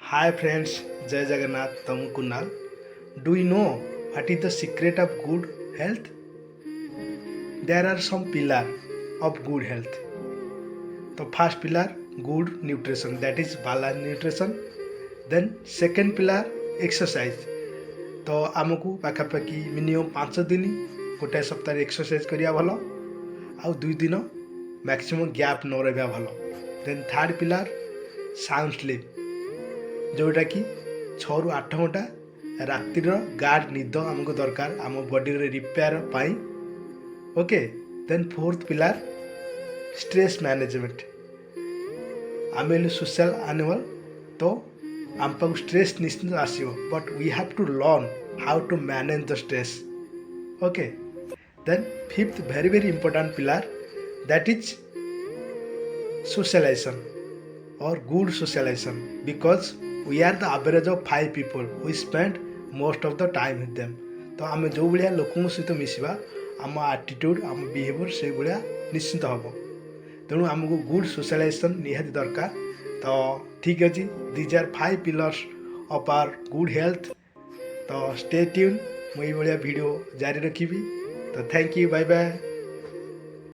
Hi friends, Jai Jagannath, Tamu Kunal. Do you know what is the secret of good health? There are some pillars of good health. The first pillar, good nutrition, that is balanced nutrition. Then second pillar, exercise. ତ ଆମକୁ ପାଖାପାଖି minimum 5 ଦିନ ଗୋଟାଏ ସପ୍ତାହରେ exercise କରିବା ଭଲ, ଆଉ 2 ଦିନ ମ୍ୟାକ୍ସିମମ୍ ଗ୍ୟାପ୍ ନ ରହିବା ଭଲ। ଦେନ୍ ଥାର୍ଡ଼ ପିଲାର ସାଉଣ୍ଡ ସ୍ଲିପ୍, ଯେଉଁଟାକି 6 ରୁ 8 ଘଣ୍ଟା ରାତିର ଗାଢ଼ ନିଦ ଆମକୁ ଦରକାର ଆମ ବଡ଼ିର ରିପେୟାର ପାଇଁ। ଓକେ। ଦେନ୍ ଫୋର୍ଥ ପିଲାର ଷ୍ଟ୍ରେସ୍ ମ୍ୟାନେଜମେଣ୍ଟ। ଆମେ ହେଲୁ ସୋସିଆଲ୍ ଆନିମଲ୍, ତ ଆମ ପାଖକୁ ଷ୍ଟ୍ରେସ୍ ନିଶ୍ଚିନ୍ତ ଆସିବ, but we have to learn how to manage the stress. Okay. Then fifth very important pillar, that is socialization or good socialization, because we are the average of 5 people, we spend most of the time with them। ତ ଆମେ ଯେଉଁ ଭଳିଆ ଲୋକଙ୍କ ସହିତ ମିଶିବା ଆମ ଆଟିଟ୍ୟୁଡ଼୍ ଆମ behaviour ସେଇଭଳିଆ ନିଶ୍ଚିନ୍ତ ହେବ। ତେଣୁ ଆମକୁ ଗୁଡ୍ ସୋସିଆଲାଇଜେସନ୍ ନିହାତି ଦରକାର। ତ ଠିକ୍ ଅଛି, these are 5 pillars of R good health. ତ ଷ୍ଟେ ଟ୍ୟୁନ୍, ମୁଁ ଏଇଭଳିଆ ଭିଡ଼ିଓ ଜାରି ରଖିବି। ତ ଥ୍ୟାଙ୍କ ୟୁ, ବାଏ ବାଏ।